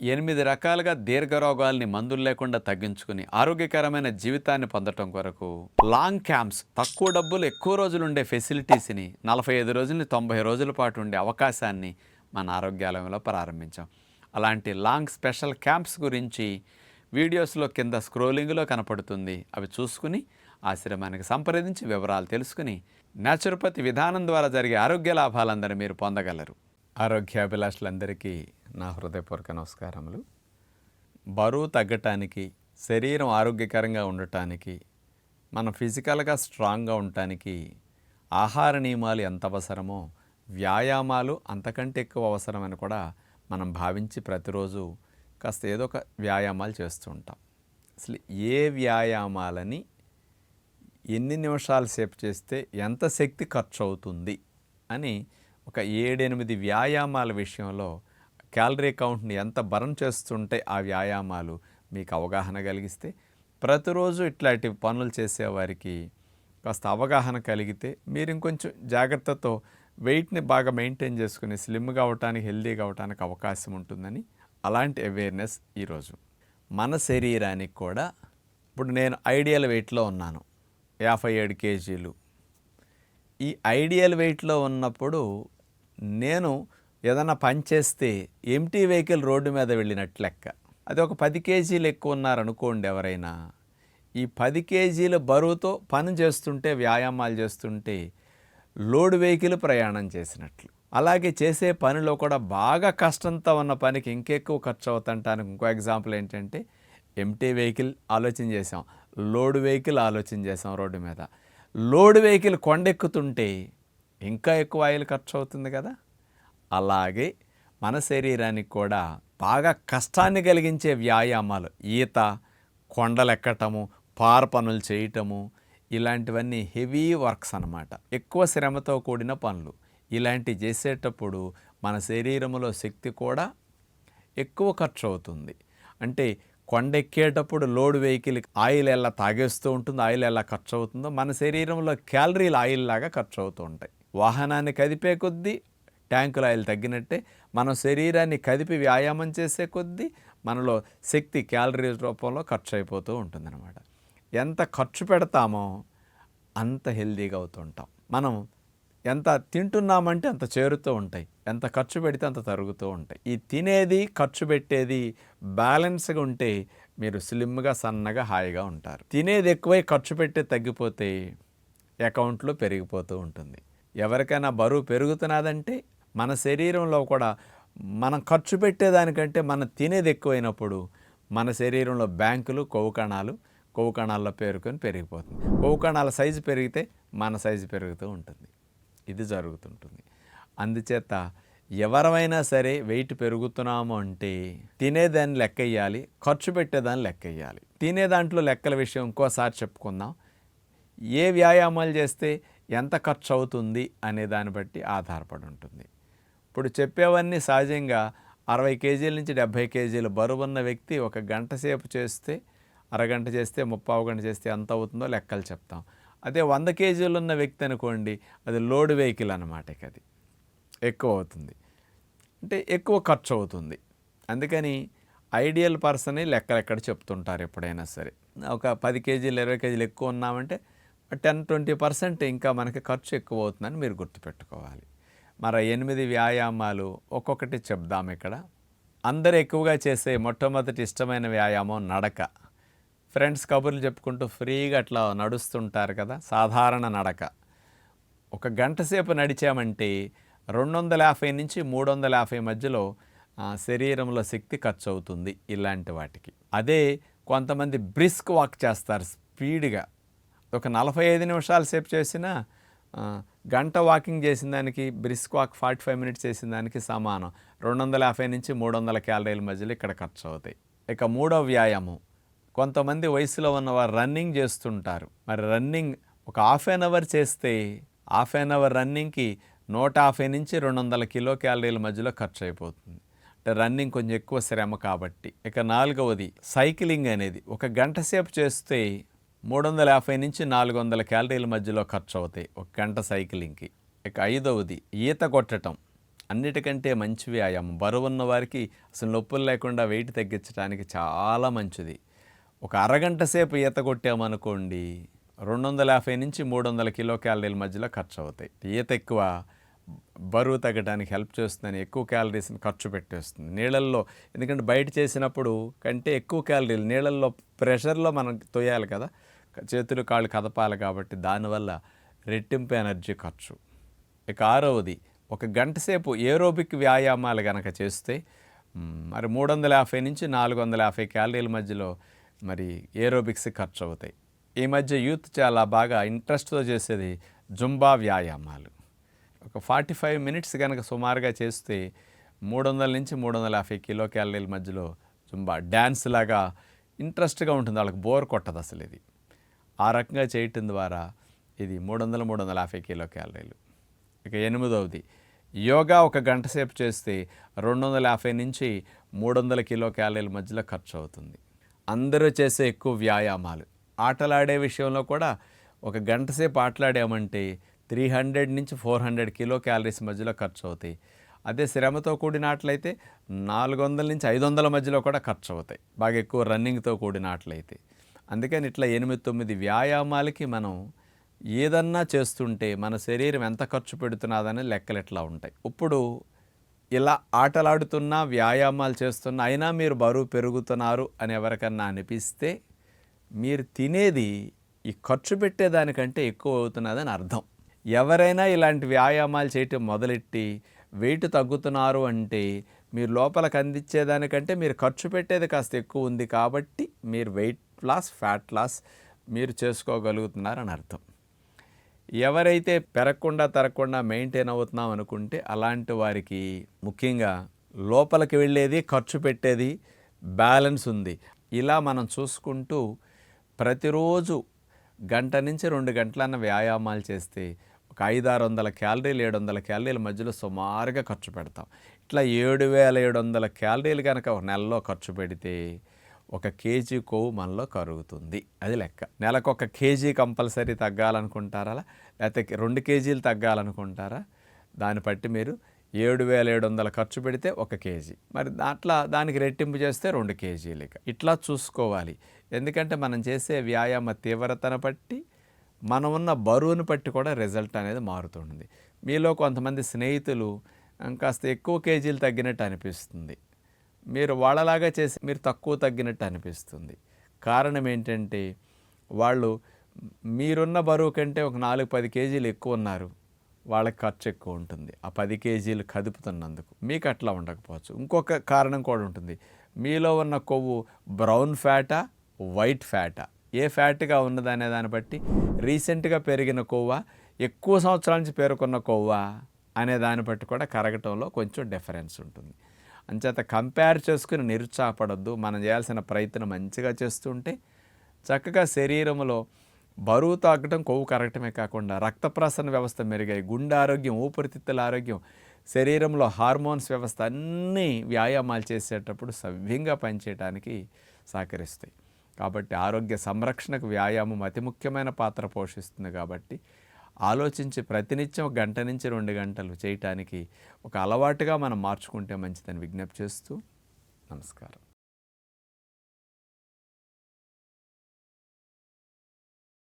8 రకాలుగా దీర్ఘరోగాల్ని మందులు లేకుండా తగ్గించుకుని ఆరోగ్యకరమైన జీవితాన్ని పొందటం కొరకు లాంగ్ క్యాంప్స్, తక్కువ డబ్బులు ఎక్కువ రోజులు ఉండే ఫెసిలిటీస్ని 45 రోజులని 90 రోజుల పాటు ఉండే అవకాశాన్ని మన ఆరోగ్యాలయంలో ప్రారంభించాం. అలాంటి లాంగ్ స్పెషల్ క్యాంప్స్ గురించి వీడియోస్లో కింద స్క్రోలింగ్లో కనపడుతుంది. అవి చూసుకుని ఆశ్రమానికి సంప్రదించి వివరాలు తెలుసుకుని న్యాచురోపతి విధానం ద్వారా జరిగే ఆరోగ్య లాభాలందరూ మీరు పొందగలరు. ఆరోగ్యాభిలాషులందరికీ నా హృదయపూర్వక నమస్కారములు. బరువు తగ్గటానికి, శరీరం ఆరోగ్యకరంగా ఉండటానికి, మనం ఫిజికల్గా స్ట్రాంగ్గా ఉండటానికి ఆహార నియమాలు ఎంత అవసరమో వ్యాయామాలు అంతకంటే ఎక్కువ అవసరమని కూడా మనం భావించి ప్రతిరోజు కాస్త ఏదో ఒక వ్యాయామాలు చేస్తూ ఉంటాం. అసలు ఏ వ్యాయామాలని ఎన్ని నిమిషాలు సేపు చేస్తే ఎంత శక్తి ఖర్చు అవుతుంది అని ఒక 7-8 వ్యాయామాల విషయంలో క్యాలరీ కౌంట్ని ఎంత బర్న్ చేస్తుంటే ఆ వ్యాయామాలు మీకు అవగాహన కలిగిస్తే, ప్రతిరోజు ఇట్లాంటి పనులు చేసేవారికి కాస్త అవగాహన కలిగితే మీరు ఇంకొంచెం జాగ్రత్తతో వెయిట్ని బాగా మెయింటైన్ చేసుకుని స్లిమ్గా అవటానికి, హెల్దీగా అవటానికి అవకాశం ఉంటుందని అలాంటి అవేర్నెస్ ఈరోజు. మన శరీరానికి కూడా ఇప్పుడు నేను ఐడియల్ వెయిట్లో ఉన్నాను, 57 కేజీలు. ఈ ఐడియల్ వెయిట్లో ఉన్నప్పుడు నేను ఏదైనా పని చేస్తే ఎంటీ వెహికల్ రోడ్డు మీద వెళ్ళినట్లు లెక్క. అది ఒక 10 కేజీలు ఎక్కువ ఉన్నారనుకోండి ఎవరైనా, ఈ 10 కేజీల బరువుతో పని చేస్తుంటే, వ్యాయామాలు చేస్తుంటే లోడ్ వెహికల్ ప్రయాణం చేసినట్లు. అలాగే చేసే పనిలో కూడా బాగా కష్టంతో ఉన్న పనికి ఇంకెక్కువ ఖర్చు అవుతుంటానికి ఇంకో ఎగ్జాంపుల్ ఏంటంటే, ఎంటీ వెహికల్ ఆలోచన చేసాం, లోడ్ వెహికల్ ఆలోచన చేసాం రోడ్డు మీద. లోడ్ వెహికల్ కొండెక్కుతుంటే ఇంకా ఎక్కువ ఆయిల్ ఖర్చు అవుతుంది కదా. అలాగే మన శరీరానికి కూడా బాగా కష్టాన్ని కలిగించే వ్యాయామాలు, ఈత, కొండలెక్కటము, పార పనులు చేయటము, ఇలాంటివన్నీ హెవీ వర్క్స్ అన్నమాట. ఎక్కువ శ్రమతో కూడిన పనులు. ఇలాంటివి చేసేటప్పుడు మన శరీరంలో శక్తి కూడా ఎక్కువ ఖర్చు అవుతుంది. అంటే కొండెక్కేటప్పుడు లోడ్ వెహికల్ ఆయిల్ ఎలా తాగేస్తూ ఉంటుంది, ఆయిల్ ఎలా ఖర్చు అవుతుందో మన శరీరంలో క్యాలరీలు ఆయిల్ లాగా ఖర్చు అవుతూ ఉంటాయి. వాహనాన్ని కదిపే కొద్దీ ట్యాంకుల ఆయిల్ తగ్గినట్టే మన శరీరాన్ని కదిపి వ్యాయామం చేసే కొద్దీ మనలో శక్తి క్యాలరీ రూపంలో ఖర్చు అయిపోతూ ఉంటుందన్నమాట. ఎంత ఖర్చు పెడతామో అంత హెల్దీగా అవుతుంటాం. మనం ఎంత తింటున్నామంటే అంత చేరుతూ ఉంటాయి, ఎంత ఖర్చు పెడితే అంత తరుగుతూ ఉంటాయి. ఈ తినేది, ఖర్చు పెట్టేది బ్యాలెన్స్గా ఉంటే మీరు స్లిమ్గా, సన్నగా, హాయిగా ఉంటారు. తినేది ఎక్కువై ఖర్చు పెట్టే తగ్గిపోతే అకౌంట్లో పెరిగిపోతూ ఉంటుంది. ఎవరికైనా బరువు పెరుగుతున్నదంటే మన శరీరంలో కూడా మనం ఖర్చు పెట్టేదానికంటే మనం తినేది ఎక్కువైనప్పుడు మన శరీరంలో బ్యాంకులు, కొవ్వు కణాల్లో పేరుకొని పెరిగిపోతుంది. కొవ్వు కణాల సైజు పెరిగితే మన సైజు పెరుగుతూ ఉంటుంది. ఇది జరుగుతుంటుంది. అందుచేత ఎవరైనా సరే వెయిట్ పెరుగుతున్నాము అంటే తినేదాన్ని లెక్కేయాలి, ఖర్చు పెట్టేదాన్ని లెక్కేయాలి. తినే దాంట్లో లెక్కల విషయం ఇంకోసారి చెప్పుకుందాం. ఏ వ్యాయామాలు చేస్తే ఎంత ఖర్చు అవుతుంది అనే దాన్ని బట్టి ఆధారపడి ఉంటుంది. ఇప్పుడు చెప్పేవన్నీ సహజంగా 60 కేజీల నుంచి 70 కేజీల బరువున్న వ్యక్తి ఒక గంట సేపు చేస్తే, అరగంట చేస్తే, 30 గంట చేస్తే ఎంత అవుతుందో లెక్కలు చెప్తాం. అదే 100 కేజీలు ఉన్న వ్యక్తి అనుకోండి, అది లోడ్ వెహికల్ అన్నమాట. అది ఎక్కువ అవుతుంది, అంటే ఎక్కువ ఖర్చు అవుతుంది. అందుకని ఐడియల్ పర్సన్ లెక్కలు ఎక్కడ చెప్తుంటారు ఎప్పుడైనా సరే. ఒక 10 కేజీలు 20 కేజీలు ఎక్కువ ఉన్నామంటే 10-20% ఇంకా మనకి ఖర్చు ఎక్కువ అవుతుందని మీరు గుర్తుపెట్టుకోవాలి. మరి 8 వ్యాయామాలు ఒక్కొక్కటి చెప్దాం ఇక్కడ. అందరూ ఎక్కువగా చేసే మొట్టమొదటి ఇష్టమైన వ్యాయామం నడక. ఫ్రెండ్స్ కబుర్లు చెప్పుకుంటూ ఫ్రీగా అట్లా నడుస్తుంటారు కదా, సాధారణ నడక. ఒక గంట సేపు నడిచామంటే 250 నుంచి 350 మధ్యలో శరీరంలో శక్తి ఖర్చు అవుతుంది ఇలాంటి వాటికి. అదే కొంతమంది బ్రిస్క్ వాక్ చేస్తారు స్పీడ్గా. ఒక 45 నిమిషాల సేపు చేసినా గంట వాకింగ్ చేసిన దానికి బ్రిస్క్ వాక్ 45 మినిట్స్ చేసిన దానికి సమానం. 250 నుంచి 300 క్యాలరీల మధ్యలో ఇక్కడ ఖర్చు అవుతాయి. ఇక మూడవ వ్యాయామం, కొంతమంది వయసులో ఉన్నవారు రన్నింగ్ చేస్తుంటారు. మరి రన్నింగ్ ఒక హాఫ్ అన్ అవర్ చేస్తే హాఫ్ అన్ అవర్ రన్నింగ్కి 150 నుంచి 200 కిలో క్యాలరీల మధ్యలో ఖర్చు అయిపోతుంది. అంటే రన్నింగ్ కొంచెం ఎక్కువ శ్రమ కాబట్టి. ఇక నాలుగవది సైక్లింగ్ అనేది ఒక గంట సేపు చేస్తే 350 నుంచి 400 క్యాలరీల మధ్యలో ఖర్చు అవుతాయి ఒక గంట సైక్లింగ్కి. ఇక ఐదవది ఈత కొట్టడం. అన్నిటికంటే మంచి వ్యాయామం. బరువున్న వారికి అసలు నొప్పులు లేకుండా వెయిట్ తగ్గించడానికి చాలా మంచిది. ఒక అరగంట సేపు ఈత కొట్టామనుకోండి 250 నుంచి 300 కిలో క్యాలరీల మధ్యలో ఖర్చు అవుతాయి. ఈత ఎక్కువ బరువు తగ్గడానికి హెల్ప్ చేస్తుందని ఎక్కువ క్యాలరీస్ని ఖర్చు పెట్టేస్తుంది నీళ్ళల్లో. ఎందుకంటే బయట చేసినప్పుడు కంటే ఎక్కువ క్యాలరీలు నీళ్ళల్లో ప్రెషర్లో మనం తోయాలి కదా, చేతులు కాళ్ళు కదపాలి, కాబట్టి దానివల్ల రెట్టింపు ఎనర్జీ ఖర్చు. ఇక ఆరవది, ఒక గంట సేపు ఏరోబిక్ వ్యాయామాలు కనుక చేస్తే మరి 350 నుంచి 450 క్యాలరీల మధ్యలో మరి ఏరోబిక్స్ ఖర్చు అవుతాయి. ఈ మధ్య యూత్ చాలా బాగా ఇంట్రెస్ట్తో చేసేది జుంబా వ్యాయామాలు. ఒక 45 మినిట్స్ కనుక సుమారుగా చేస్తే 300 నుంచి 350 కిలో క్యాలరీల మధ్యలో జుంబా డ్యాన్స్ లాగా ఇంట్రెస్ట్గా ఉంటుంది, వాళ్ళకి బోర్ కొట్టదు అసలు. ఇది ఆ రకంగా చేయటం ద్వారా ఇది 300-350 కిలో క్యాలరీలు. ఇక ఎనిమిదవది, యోగా ఒక గంట సేపు చేస్తే 250 నుంచి 300 కిలో క్యాలరీల మధ్యలో ఖర్చు అవుతుంది. అందరూ చేసే ఎక్కువ వ్యాయామాలు, ఆటలాడే విషయంలో కూడా ఒక గంట సేపు ఆటలాడామంటే 300 నుంచి 400 కిలో క్యాలరీస్ మధ్యలో ఖర్చు అవుతాయి. అదే శ్రమతో కూడిన ఆటలైతే 400 నుంచి 500 మధ్యలో కూడా ఖర్చు అవుతాయి, బాగా ఎక్కువ రన్నింగ్తో కూడిన ఆటలైతే. అందుకని ఇట్లా 8-9 వ్యాయామాలకి మనం ఏదన్నా చేస్తుంటే మన శరీరం ఎంత ఖర్చు పెడుతున్నదనే లెక్కలు ఎట్లా ఉంటాయి. ఇప్పుడు ఇలా ఆటలాడుతున్నా వ్యాయామాలు చేస్తున్నా అయినా మీరు బరువు పెరుగుతున్నారు అని ఎవరికన్నా అనిపిస్తే మీరు తినేది ఈ ఖర్చు పెట్టేదానికంటే ఎక్కువ అవుతున్నదని అర్థం. ఎవరైనా ఇలాంటి వ్యాయామాలు చేయటం మొదలెట్టి వెయిట్ తగ్గుతున్నారు అంటే మీరు లోపలికి అందించేదానికంటే మీరు ఖర్చు పెట్టేది కాస్త ఎక్కువ ఉంది, కాబట్టి మీరు వెయిట్ లాస్, ఫ్యాట్ లాస్ మీరు చేసుకోగలుగుతున్నారని అర్థం. ఎవరైతే పెరగకుండా తరగకుండా మెయింటైన్ అవుతున్నాం అనుకుంటే అలాంటి వారికి ముఖ్యంగా లోపలికి వెళ్ళేది, ఖర్చు పెట్టేది బ్యాలెన్స్ ఉంది. ఇలా మనం చూసుకుంటూ ప్రతిరోజు గంట నుంచి 2 గంటలన్న వ్యాయామాలు చేస్తే ఒక 500-600 క్యాలరీలు 700 క్యాలరీల మధ్యలో సుమారుగా ఖర్చు పెడతాం. ఇట్లా 7700 క్యాలరీలు కనుక ఒక నెలలో ఖర్చు పెడితే 1 కేజీ కొవ్వు మనలో కరుగుతుంది. అది లెక్క. నెలకు 1 కేజీ కంపల్సరీ తగ్గాలనుకుంటారా, లేకపోతే 2 కేజీలు తగ్గాలనుకుంటారా? దాన్ని బట్టి మీరు 7700 ఖర్చు పెడితే 1 కేజీ, మరి దానికి రెట్టింపు చేస్తే 2 కేజీలు. ఇట్లా చూసుకోవాలి. ఎందుకంటే మనం చేసే వ్యాయామ తీవ్రతను బట్టి మనం ఉన్న బరువును బట్టి కూడా రిజల్ట్ అనేది మారుతుంది. మీలో కొంతమంది స్నేహితులు కాస్త ఎక్కువ కేజీలు తగ్గినట్టు అనిపిస్తుంది, మీరు వాళ్ళలాగా చేసి మీరు తక్కువ తగ్గినట్టు అనిపిస్తుంది. కారణం ఏంటంటే వాళ్ళు మీరున్న బరువు కంటే ఒక 4-10 కేజీలు ఎక్కువ ఉన్నారు, వాళ్ళకి ఖర్చు ఎక్కువ ఉంటుంది ఆ 10 కేజీలు కదుపుతున్నందుకు. మీకు అట్లా ఉండకపోవచ్చు. ఇంకొక కారణం కూడా ఉంటుంది, మీలో ఉన్న కొవ్వు బ్రౌన్ ఫ్యాటా, వైట్ ఫ్యాటా, ఏ ఫ్యాట్గా ఉన్నదనే దాన్ని బట్టి రీసెంట్గా పెరిగిన కొవ్వా, ఎక్కువ సంవత్సరాల నుంచి పేరుకున్న కొవ్వా అనే దాన్ని బట్టి కూడా కరగటంలో కొంచెం డిఫరెన్స్ ఉంటుంది. అంచేత కంపేర్ చేసుకుని నిరుత్సాహపడొద్దు. మనం చేయాల్సిన ప్రయత్నం మంచిగా చేస్తుంటే చక్కగా శరీరంలో బరువు తగ్గడం, కొవ్వు కరగటమే కాకుండా రక్త ప్రసరణ వ్యవస్థ మెరుగై గుండె ఆరోగ్యం, ఊపిరితిత్తుల ఆరోగ్యం, శరీరంలో హార్మోన్స్ వ్యవస్థ అన్నీ వ్యాయామాలు చేసేటప్పుడు సవ్యంగా పనిచేయడానికి సహకరిస్తాయి. కాబట్టి ఆరోగ్య సంరక్షణకు వ్యాయామం అతి ముఖ్యమైన పాత్ర పోషిస్తుంది. కాబట్టి ఆలోచించి ప్రతినిత్యం 1 గంట నుంచి 2 గంటలు చేయటానికి ఒక అలవాటుగా మనం మార్చుకుంటే మంచిదని విజ్ఞప్తి చేస్తూ నమస్కారం.